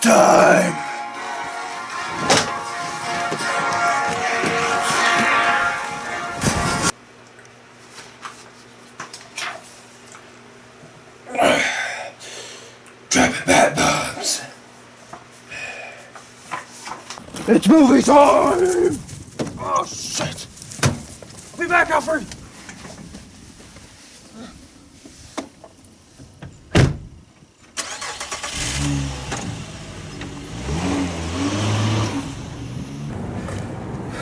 time! Dropping bat bombs. It's movie time! Oh shit! I'll be back, Alfred!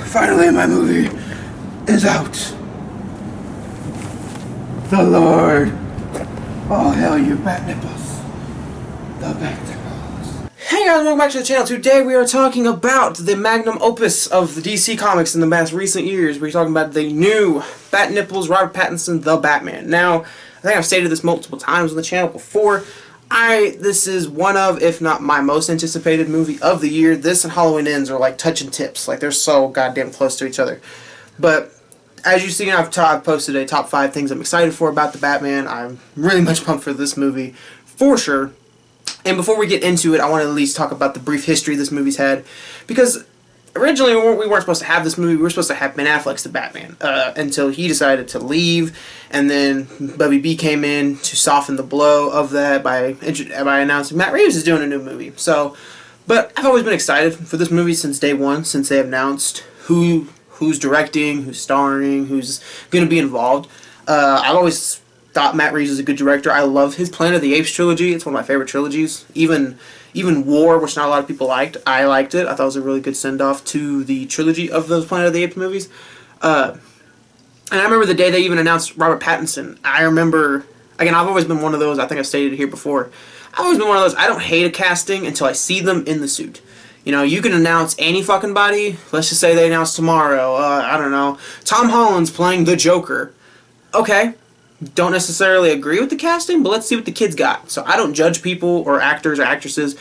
Finally, my movie is out. The Lord. Oh, hell, you bat nipples. The bat nipples. Hey guys, welcome back to the channel. Today we are talking about the magnum opus of the DC Comics in the most recent years. We're talking about the new Bat Nipples, Robert Pattinson, The Batman. Now, I think I've stated this multiple times on the channel before. This is one of, if not my most anticipated movie of the year. This and Halloween Ends are like touching tips. Like, they're so goddamn close to each other. But, as you've seen, I've posted a top 5 things I'm excited for about the Batman. I'm really much pumped for this movie, for sure. And before we get into it, I want to at least talk about the brief history this movie's had. Because originally we weren't supposed to have this movie. We were supposed to have Ben Affleck's The Batman until he decided to leave. And then Bubby B came in to soften the blow of that by announcing Matt Reeves is doing a new movie. So, but I've always been excited for this movie since day one, since they announced who's directing, who's starring, who's going to be involved. I've always thought Matt Reeves is a good director. I love his Planet of the Apes trilogy. It's one of my favorite trilogies. Even War, which not a lot of people liked, I liked it. I thought it was a really good send-off to the trilogy of those Planet of the Apes movies. And I remember the day they even announced Robert Pattinson. I remember, again, I've always been one of those, I think I've stated it here before, I've always been one of those, I don't hate a casting until I see them in the suit. You know, you can announce any fucking body. Let's just say they announce tomorrow, I don't know, Tom Holland's playing the Joker. Okay. Don't necessarily agree with the casting, but let's see what the kids got. So I don't judge people or actors or actresses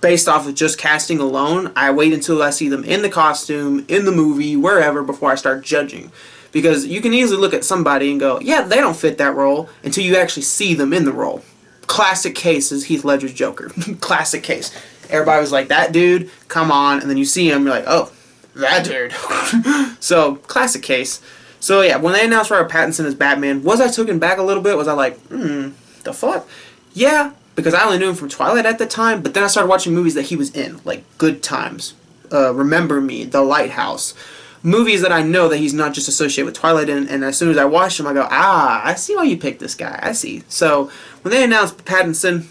based off of just casting alone. I wait until I see them in the costume, in the movie, wherever, before I start judging. Because you can easily look at somebody and go, yeah, they don't fit that role, until you actually see them in the role. Classic case is Heath Ledger's Joker. Classic case. Everybody was like, that dude, come on. And then you see him, you're like, oh, that dude. So, classic case. So yeah, when they announced Robert Pattinson as Batman, was I taken back a little bit? Was I like, the fuck? Yeah, because I only knew him from Twilight at the time, but then I started watching movies that he was in, like Good Times, Remember Me, The Lighthouse. Movies that I know that he's not just associated with Twilight in, and as soon as I watched him, I go, I see why you picked this guy, I see. So, when they announced Pattinson,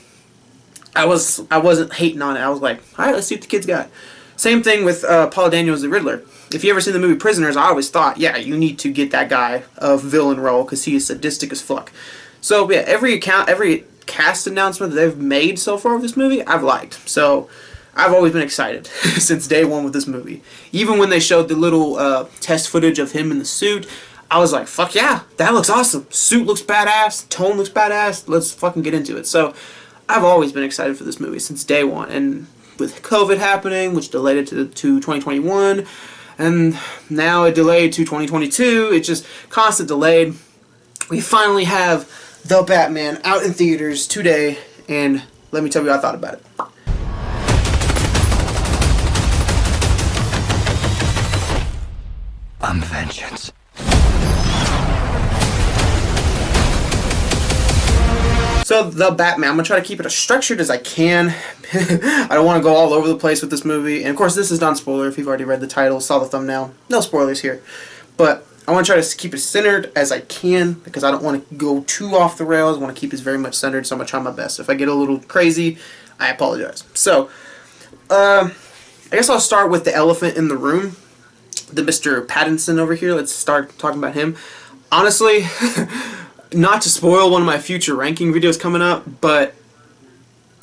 I wasn't hating on it. I was like, alright, let's see what the kids got. Same thing with Paul Daniels' The Riddler. If you ever seen the movie Prisoners, I always thought, yeah, you need to get that guy a villain role because he is sadistic as fuck. So yeah, every cast announcement that they've made so far with this movie, I've liked. So I've always been excited since day one with this movie. Even when they showed the little test footage of him in the suit, I was like, fuck yeah, that looks awesome. Suit looks badass, tone looks badass, let's fucking get into it. So I've always been excited for this movie since day one. And with COVID happening, which delayed it to 2021, and now it delayed to 2022. It's just constant delayed. We finally have The Batman out in theaters today, and let me tell you what I thought about it. I'm vengeance. So, The Batman, I'm going to try to keep it as structured as I can. I don't want to go all over the place with this movie. And of course, this is non-spoiler if you've already read the title, saw the thumbnail. No spoilers here. But I want to try to keep it centered as I can because I don't want to go too off the rails. I want to keep this very much centered, so I'm going to try my best. If I get a little crazy, I apologize. So, I guess I'll start with the elephant in the room. The Mr. Pattinson over here. Let's start talking about him. Honestly, not to spoil one of my future ranking videos coming up, but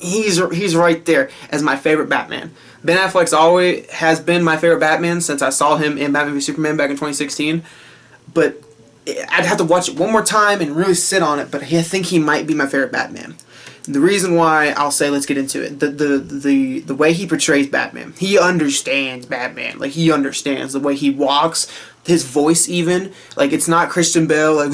he's right there as my favorite Batman. Ben Affleck's always has been my favorite Batman since I saw him in Batman v Superman back in 2016. But I'd have to watch it one more time and really sit on it, but I think he might be my favorite Batman. The reason why I'll say let's get into it, the way he portrays Batman. He understands Batman. Like, he understands the way he walks, his voice even. Like, it's not Christian Bale, like,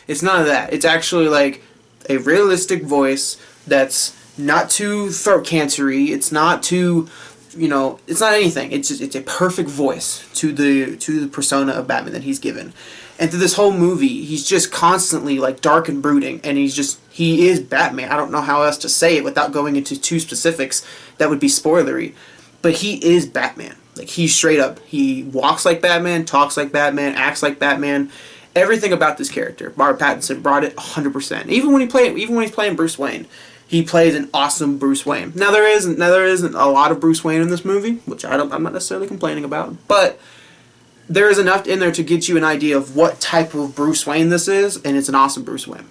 it's none of that. It's actually like a realistic voice that's not too throat cancery. It's not too, you know, it's not anything. It's just, it's a perfect voice to the persona of Batman that he's given. And through this whole movie, he's just constantly like dark and brooding, and he is Batman. I don't know how else to say it without going into too specifics that would be spoilery, but he is Batman. Like, he's straight up. He walks like Batman, talks like Batman, acts like Batman. Everything about this character, Robert Pattinson brought it 100%. Even when he's playing Bruce Wayne, he plays an awesome Bruce Wayne. Now there isn't a lot of Bruce Wayne in this movie, which I'm not necessarily complaining about, but there is enough in there to get you an idea of what type of Bruce Wayne this is, and it's an awesome Bruce Wayne.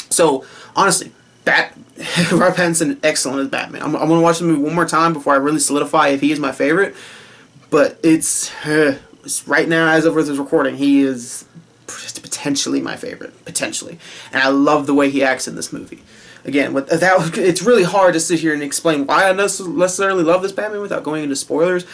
So honestly, Robert Pattinson, excellent as Batman. I'm gonna watch the movie one more time before I really solidify if he is my favorite. But it's right now, as of this recording, he is potentially my favorite, potentially, and I love the way he acts in this movie. Again, it's really hard to sit here and explain why I necessarily love this Batman without going into spoilers.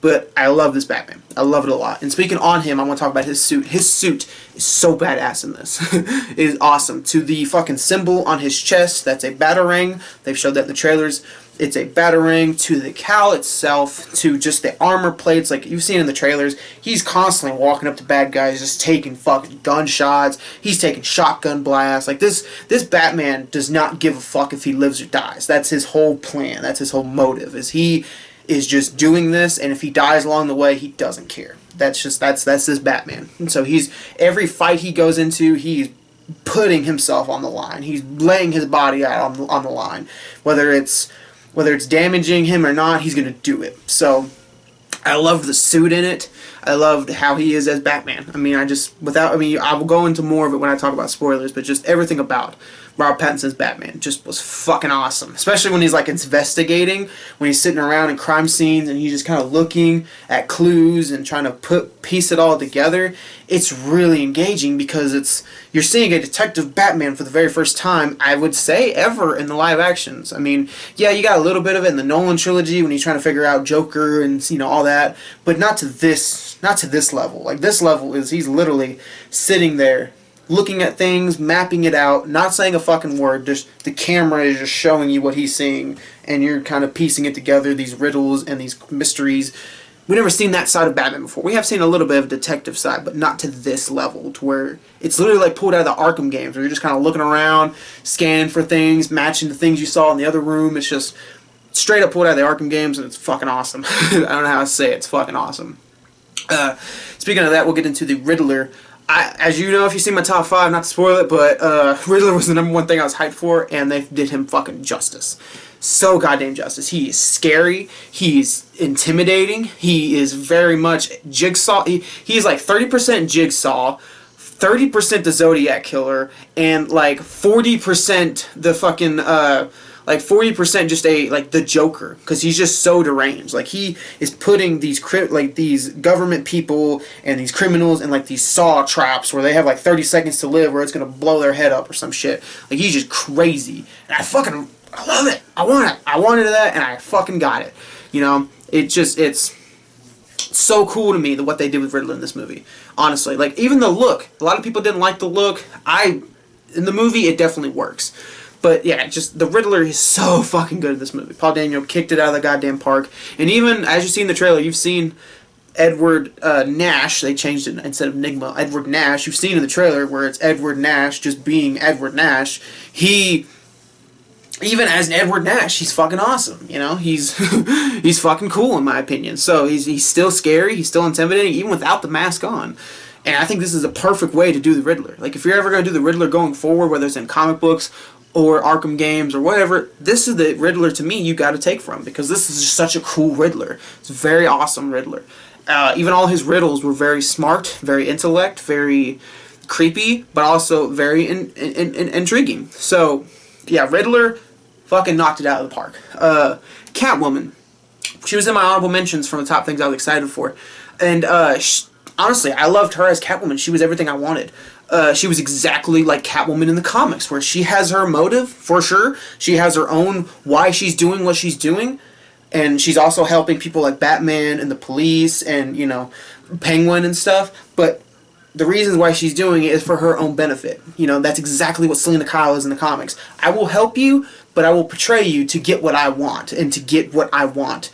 But I love this Batman. I love it a lot. And speaking on him, I want to talk about his suit. His suit is so badass in this. It is awesome. To the fucking symbol on his chest, that's a batarang. They've showed that in the trailers. It's a batarang. To the cowl itself, to just the armor plates, like you've seen in the trailers. He's constantly walking up to bad guys, just taking fucking gunshots. He's taking shotgun blasts. Like, this Batman does not give a fuck if he lives or dies. That's his whole plan. That's his whole motive. He is just doing this, and if he dies along the way, he doesn't care. That's this Batman. And so every fight he goes into, he's putting himself on the line. He's laying his body out on the line. Whether it's damaging him or not, he's gonna do it. So I loved the suit in it. I loved how he is as Batman. I mean, I will go into more of it when I talk about spoilers, but just everything about Robert Pattinson's Batman just was fucking awesome. Especially when he's like investigating, when he's sitting around in crime scenes and he's just kind of looking at clues and trying to piece it all together. It's really engaging because you're seeing a detective Batman for the very first time, I would say, ever in the live actions. I mean, yeah, you got a little bit of it in the Nolan trilogy when he's trying to figure out Joker and, you know, all that, but not to this level. Like, this level is he's literally sitting there looking at things, mapping it out, not saying a fucking word, just the camera is just showing you what he's seeing, and you're kind of piecing it together, these riddles and these mysteries. We've never seen that side of Batman before. We have seen a little bit of detective side, but not to this level, to where it's literally like pulled out of the Arkham games, where you're just kind of looking around, scanning for things, matching the things you saw in the other room. It's just straight up pulled out of the Arkham games, and it's fucking awesome. I don't know how to say it. It's fucking awesome. Speaking of that, we'll get into the Riddler. As you know, if you've seen my top 5, not to spoil it, but Riddler was the #1 thing I was hyped for, and they did him fucking justice. So goddamn justice. He is scary. He's intimidating. He is very much Jigsaw. He's like 30% Jigsaw, 30% the Zodiac Killer, and like 40% the fucking like 40% just the Joker, because he's just so deranged. Like, he is putting these government people and these criminals in like these saw traps where they have like 30 seconds to live, where it's gonna blow their head up or some shit. Like, he's just crazy, and I love it. I want it. I wanted that, and I fucking got it. You know, it's so cool to me what they did with Riddler in this movie. Honestly, like, even the look. A lot of people didn't like the look. In the movie, it definitely works. But yeah, just the Riddler is so fucking good in this movie. Paul Dano kicked it out of the goddamn park. And even, as you see in the trailer, you've seen Edward Nash. They changed it instead of Enigma. Edward Nash. You've seen in the trailer where it's Edward Nash just being Edward Nash. Even as an Edward Nash, he's fucking awesome. You know, he's he's fucking cool in my opinion. So he's still scary. He's still intimidating, even without the mask on. And I think this is a perfect way to do the Riddler. Like, if you're ever going to do the Riddler going forward, whether it's in comic books or Arkham games or whatever, this is the Riddler to me you got to take from, because this is just such a cool Riddler. It's a very awesome Riddler. Even all his riddles were very smart, very intellect, very creepy, but also very intriguing. So yeah, Riddler fucking knocked it out of the park. Catwoman, she was in my honorable mentions from the top things I was excited for, and honestly, I loved her as Catwoman. She was everything I wanted. She was exactly like Catwoman in the comics, where she has her motive, for sure. She has her own why she's doing what she's doing. And she's also helping people like Batman and the police and, you know, Penguin and stuff. But the reasons why she's doing it is for her own benefit. You know, that's exactly what Selena Kyle is in the comics. I will help you, but I will portray you to get what I want, and to get what I want,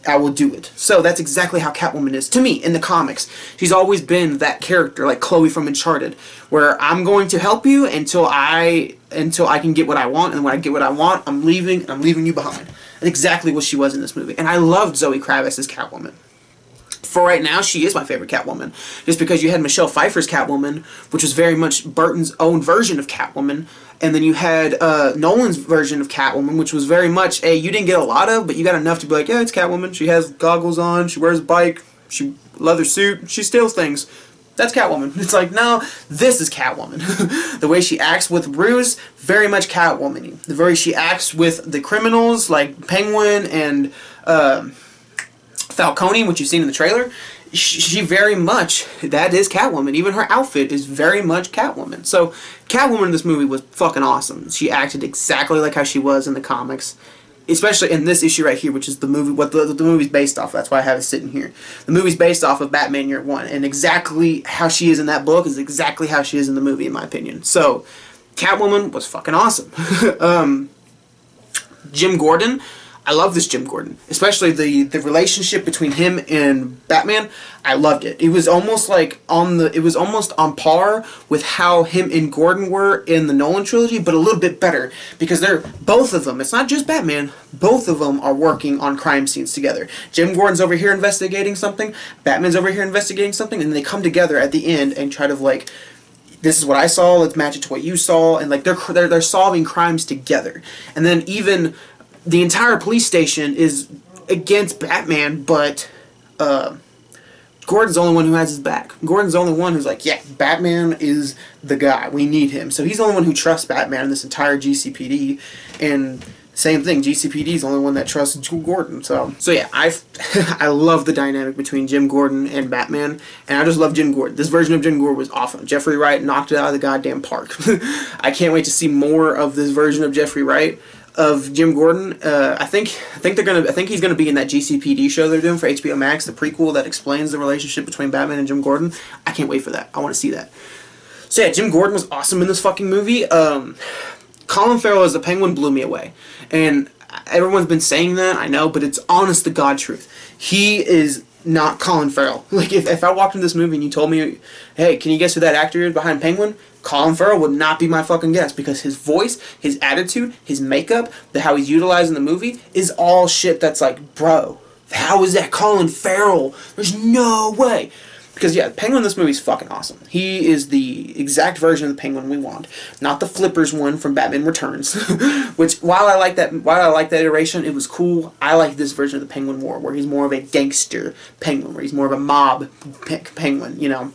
I will do it. So that's exactly how Catwoman is to me in the comics. She's always been that character, like Chloe from Uncharted, where I'm going to help you until I can get what I want, and when I get what I want, I'm leaving you behind. That's exactly what she was in this movie. And I loved Zoe Kravis as Catwoman. For right now, she is my favorite Catwoman. Just because you had Michelle Pfeiffer's Catwoman, which was very much Burton's own version of Catwoman, and then you had Nolan's version of Catwoman, which was very much you didn't get a lot of, but you got enough to be like, yeah, it's Catwoman. She has goggles on, she wears a bike, she leather suit, she steals things. That's Catwoman. It's like, no, this is Catwoman. The way she acts with Ruse, very much Catwoman-y. The way she acts with the criminals, like Penguin and Falcone, which you've seen in the trailer, she very much, that is Catwoman. Even her outfit is very much Catwoman. So Catwoman in this movie was fucking awesome. She acted exactly like how she was in the comics, especially in this issue right here, which is the movie, what the movie's based off of. That's why I have it sitting here. The movie's based off of Batman Year One, and exactly how she is in that book is exactly how she is in the movie, in my opinion. So Catwoman was fucking awesome. Jim Gordon, I love this Jim Gordon, especially the relationship between him and Batman. I loved it. It was almost like on par with how him and Gordon were in the Nolan trilogy, but a little bit better, because they're both of them. It's not just Batman. Both of them are working on crime scenes together. Jim Gordon's over here investigating something. Batman's over here investigating something, and they come together at the end and try to like, this is what I saw. Let's match it to what you saw, and like they're solving crimes together. And then even the entire police station is against Batman, but Gordon's the only one who has his back. Gordon's the only one who's like, yeah, Batman is the guy. We need him. So he's the only one who trusts Batman in this entire GCPD. And same thing, GCPD is the only one that trusts Gordon. So yeah, I love the dynamic between Jim Gordon and Batman, and I just love Jim Gordon. This version of Jim Gordon was awesome. Jeffrey Wright knocked it out of the goddamn park. I can't wait to see more of this version of Jeffrey Wright. Of Jim Gordon, I think he's gonna be in that GCPD show they're doing for HBO Max, the prequel that explains the relationship between Batman and Jim Gordon. I can't wait for that. I want to see that. So yeah, Jim Gordon was awesome in this fucking movie. Colin Farrell as the Penguin blew me away, and everyone's been saying that, I know, but it's honest to God truth. He is not Colin Farrell. Like if I walked into this movie and you told me, hey, can you guess who that actor is behind Penguin? Colin Farrell would not be my fucking guess, because his voice, his attitude, his makeup, how he's utilized in the movie is all shit that's like, bro, how is that Colin Farrell? There's no way. Because yeah, Penguin in this movie is fucking awesome. He is the exact version of the Penguin we want, not the Flippers one from Batman Returns. Which while I like that iteration, it was cool. I like this version of the Penguin more, where he's more of a gangster Penguin, where he's more of a mob Penguin. You know,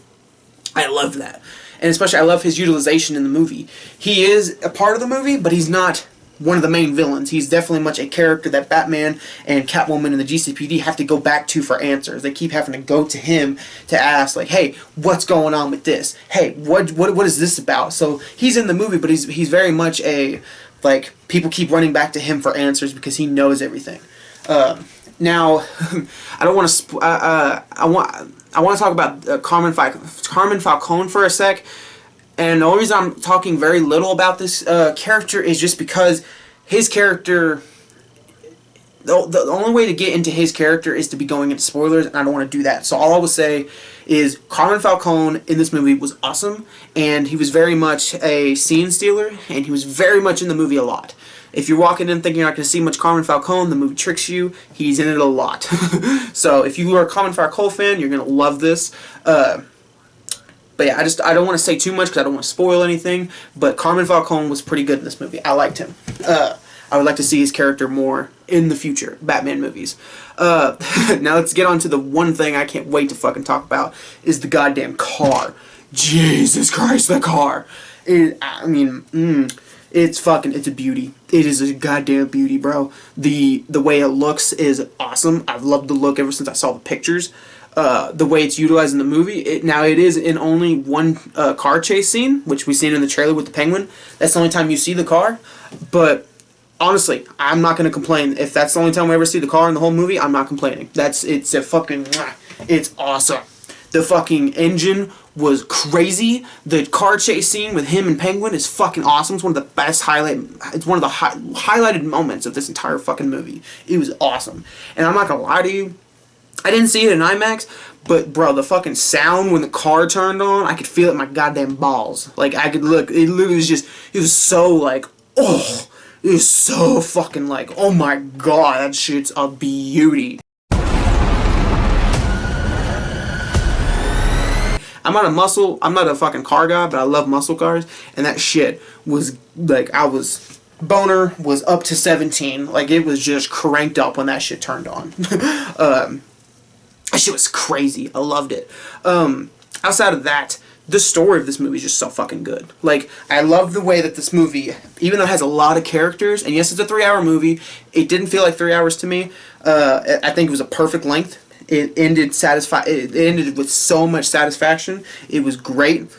I love that. And especially, I love his utilization in the movie. He is a part of the movie, but he's not one of the main villains. He's definitely much a character that Batman and Catwoman and the GCPD have to go back to for answers. They keep having to go to him to ask, like, hey, what's going on with this? Hey, what is this about? So he's in the movie, but he's very much a, like, people keep running back to him for answers because he knows everything. Now, I don't want to. I want to talk about Carmen Falcone for a sec, and the only reason I'm talking very little about this character is just because his character. The only way to get into his character is to be going into spoilers, and I don't want to do that. So all I will say is Carmen Falcone in this movie was awesome, and he was very much a scene stealer, and he was very much in the movie a lot. If you're walking in thinking you're not going to see much Carmen Falcone, the movie tricks you. He's in it a lot. So if you are a Carmen Falcone fan, you're going to love this. But yeah, I don't want to say too much because I don't want to spoil anything. But Carmen Falcone was pretty good in this movie. I liked him. I would like to see his character more in the future Batman movies. Now let's get on to the one thing I can't wait to fucking talk about is the goddamn car. Jesus Christ, the car. It's a beauty. It is a goddamn beauty, bro. The way it looks is awesome. I've loved the look ever since I saw the pictures. The way it's utilized in the movie. Now it is in only one car chase scene, which we've seen in the trailer with the Penguin. That's the only time you see the car. But honestly, I'm not gonna complain. If that's the only time we ever see the car in the whole movie, I'm not complaining. It's awesome. The fucking engine was crazy. The car chase scene with him and Penguin is fucking awesome. It's one of the best it's one of the highlighted moments of this entire fucking movie. It was awesome. And I'm not gonna lie to you, I didn't see it in IMAX, but bro, the fucking sound when the car turned on, I could feel it in my goddamn balls. Like, I could look, it literally was just, it was so like, oh, it was so fucking like, oh my god, that shit's a beauty. I'm not a fucking car guy, but I love muscle cars, and that shit was like, boner was up to 17, like, it was just cranked up when that shit turned on. That shit was crazy. I loved it. Outside of that, the story of this movie is just so fucking good. Like, I love the way that this movie, even though it has a lot of characters, and yes, it's a 3-hour movie, it didn't feel like 3 hours to me. I think it was a perfect length. It ended with so much satisfaction. It was great.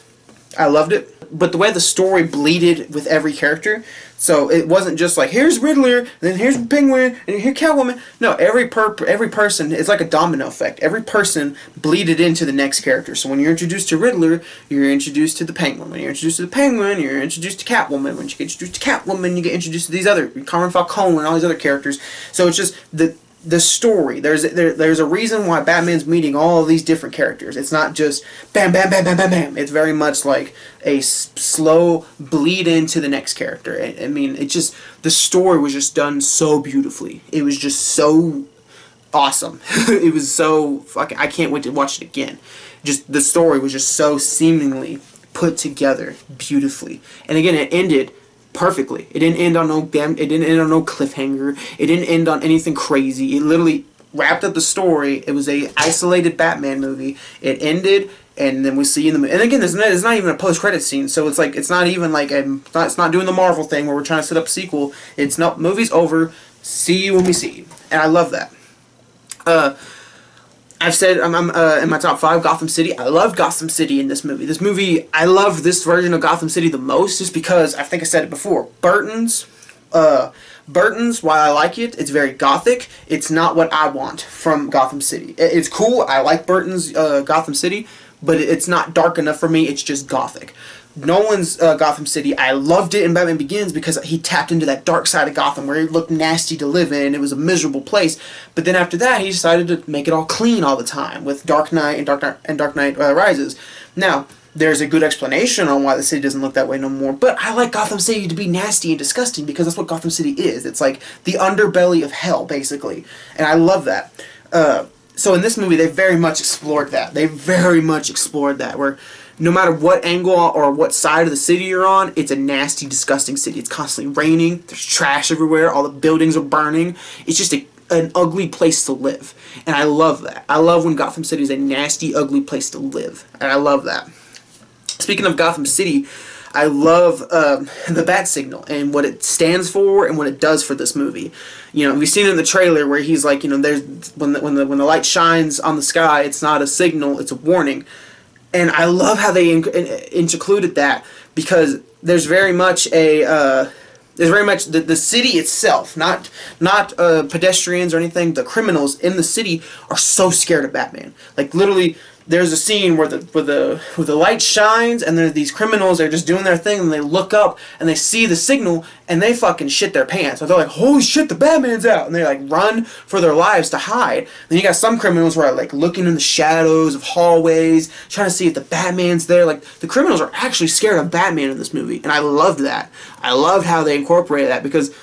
I loved it. But the way the story bleeded with every character, so it wasn't just like, here's Riddler, and then here's Penguin, and here's Catwoman. No, every person, it's like a domino effect. Every person bleeded into the next character. So when you're introduced to Riddler, you're introduced to the Penguin. When you're introduced to the Penguin, you're introduced to Catwoman. When you get introduced to Catwoman, you get introduced to these other, Colin, and all these other characters. So it's just the story. There's a reason why Batman's meeting all of these different characters. It's not just bam, bam, bam, bam, bam, bam. It's very much like a slow bleed into the next character. I mean, it just, the story was just done so beautifully. It was just so awesome. It was so fucking, I can't wait to watch it again. Just, the story was just so seemingly put together beautifully. And again, it ended perfectly. It didn't end on no cliffhanger. It didn't end on anything crazy. It literally wrapped up the story. It was a isolated Batman movie. It ended, and then we see in the movie. And again, there's not even a post-credit scene, so it's like, it's not even like it's not doing the Marvel thing where we're trying to set up a sequel. It's not, movie's over. See you when we see you. And I love that. I've said I'm in my top 5, Gotham City. I love Gotham City in this movie. This movie, I love this version of Gotham City the most, just because, I think I said it before, Burton's, while I like it, it's very gothic. It's not what I want from Gotham City. It's cool. I like Burton's Gotham City, but it's not dark enough for me. It's just gothic. Nolan's Gotham City, I loved it in Batman Begins because he tapped into that dark side of Gotham where it looked nasty to live in. It was a miserable place. But then after that, he decided to make it all clean all the time with Dark Knight and Dark Knight Rises. Now, there's a good explanation on why the city doesn't look that way no more, but I like Gotham City to be nasty and disgusting because that's what Gotham City is. It's like the underbelly of hell, basically. And I love that. So in this movie, they very much explored that. They very much explored that, where no matter what angle or what side of the city you're on, it's a nasty, disgusting city. It's constantly raining. There's trash everywhere. All the buildings are burning. It's just an ugly place to live. And I love that. I love when Gotham City is a nasty, ugly place to live. And I love that. Speaking of Gotham City, I love the bat signal and what it stands for and what it does for this movie. You know, we've seen it in the trailer where he's like, you know, there's when the light shines on the sky, it's not a signal, it's a warning. And I love how they included that, because there's very much the city itself, not pedestrians or anything. The criminals in the city are so scared of Batman. Like, literally, there's a scene where the light shines and there's these criminals, they're just doing their thing, and they look up and they see the signal and they fucking shit their pants. So they're like, holy shit, the Batman's out, and they like run for their lives to hide. Then you got some criminals who are like looking in the shadows of hallways, trying to see if the Batman's there. Like, the criminals are actually scared of Batman in this movie, and I loved that. I loved how they incorporated that, because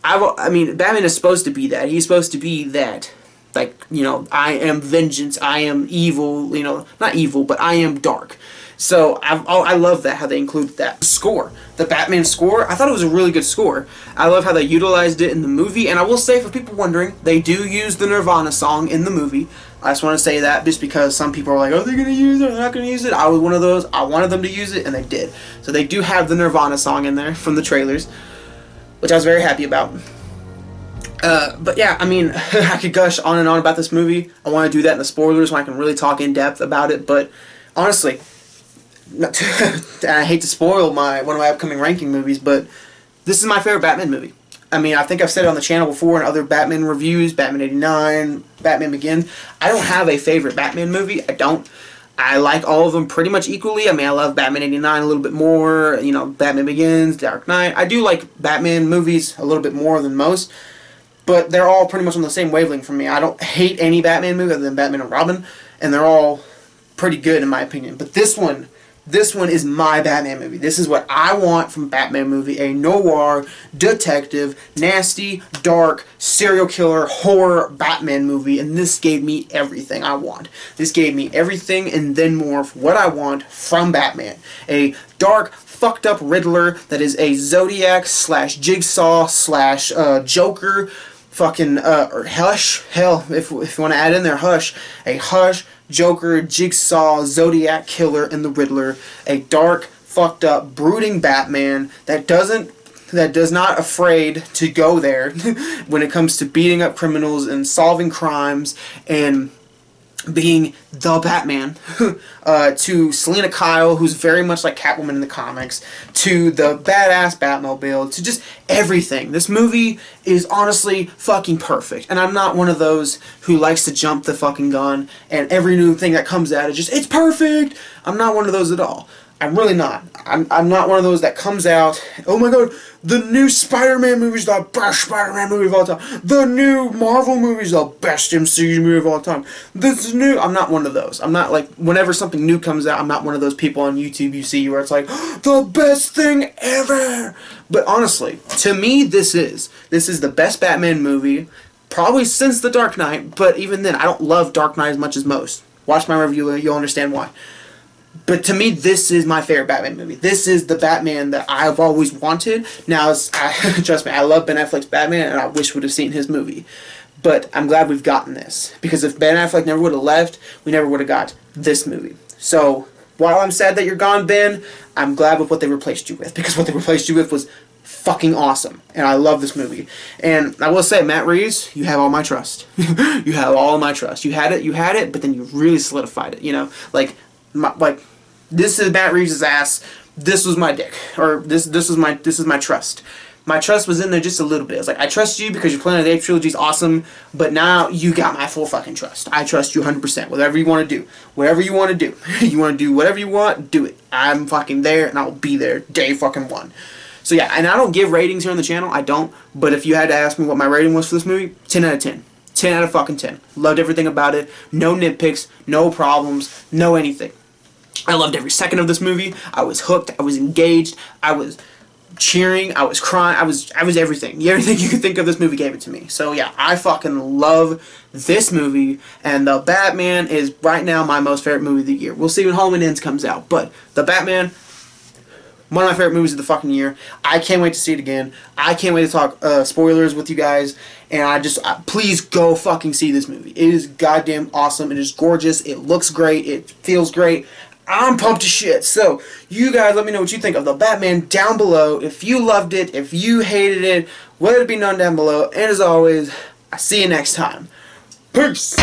I mean, Batman is supposed to be that. He's supposed to be that. Like, you know, I am vengeance, I am evil, you know, not evil, but I am dark. So, I love that, how they include that. Score. The Batman score, I thought it was a really good score. I love how they utilized it in the movie, and I will say, for people wondering, they do use the Nirvana song in the movie. I just want to say that, just because some people are like, are they going to use it, or they're not going to use it? I was one of those. I wanted them to use it, and they did. So they do have the Nirvana song in there from the trailers, which I was very happy about. But yeah, I mean, I could gush on and on about this movie. I want to do that in the spoilers when I can really talk in depth about it, but honestly, I hate to spoil one of my upcoming ranking movies, but this is my favorite Batman movie. I mean, I think I've said it on the channel before in other Batman reviews, Batman '89, Batman Begins. I don't have a favorite Batman movie. I don't. I like all of them pretty much equally. I mean, I love Batman 89 a little bit more, you know, Batman Begins, Dark Knight. I do like Batman movies a little bit more than most, but they're all pretty much on the same wavelength for me. I don't hate any Batman movie other than Batman and Robin, and they're all pretty good in my opinion. But this one is my Batman movie. This is what I want from a Batman movie. A noir, detective, nasty, dark, serial killer, horror Batman movie. And this gave me everything I want. This gave me everything and then more of what I want from Batman. A dark, fucked up Riddler that is a Zodiac slash Jigsaw slash Joker fucking or Hush. Hell, if you want to add in there Hush. A Hush, Joker, Jigsaw, Zodiac Killer, and the Riddler. A dark, fucked up, brooding Batman that does not afraid to go there when it comes to beating up criminals and solving crimes and being the Batman, to Selena Kyle, who's very much like Catwoman in the comics, to the badass Batmobile, to just everything. This movie is honestly fucking perfect, and I'm not one of those who likes to jump the fucking gun, and every new thing that comes out is just, it's perfect! I'm not one of those at all. I'm really not. I'm not one of those that comes out, oh my god, the new Spider-Man movie is the best Spider-Man movie of all time. The new Marvel movie is the best MCU movie of all time. This new, I'm not one of those. I'm not like, whenever something new comes out, I'm not one of those people on YouTube you see where it's like, the best thing ever. But honestly, to me, this is the best Batman movie, probably since The Dark Knight, but even then, I don't love Dark Knight as much as most. Watch my review, you'll understand why. But to me, this is my favorite Batman movie. This is the Batman that I've always wanted. Now, trust me, I love Ben Affleck's Batman, and I wish we would have seen his movie. But I'm glad we've gotten this. Because if Ben Affleck never would have left, we never would have got this movie. So, while I'm sad that you're gone, Ben, I'm glad with what they replaced you with. Because what they replaced you with was fucking awesome. And I love this movie. And I will say, Matt Reeves, you have all my trust. You have all my trust. You had it, but then you really solidified it, you know? Like, this is Matt Reeves' ass. This was my dick, or this is my trust. My trust was in there just a little bit. It's like, I trust you because your Planet of the Apes trilogy is awesome, but now you got my full fucking trust. I trust you 100%. Whatever you want to do, whatever you want to do, you want to do whatever you want, do it. I'm fucking there, and I'll be there day fucking one. So yeah, and I don't give ratings here on the channel. I don't. But if you had to ask me what my rating was for this movie, 10 out of 10. 10 out of fucking 10. Loved everything about it. No nitpicks, no problems, no anything. I loved every second of this movie. I was hooked. I was engaged. I was cheering. I was crying. I was everything. Everything you could think of, this movie gave it to me. So yeah, I fucking love this movie. And The Batman is right now my most favorite movie of the year. We'll see when Halloween Ends comes out. But The Batman, one of my favorite movies of the fucking year. I can't wait to see it again. I can't wait to talk spoilers with you guys. And please go fucking see this movie. It is goddamn awesome. It is gorgeous. It looks great. It feels great. I'm pumped as shit. So, you guys let me know what you think of The Batman down below. If you loved it, if you hated it, let it be known down below. And as always, I'll see you next time. Peace!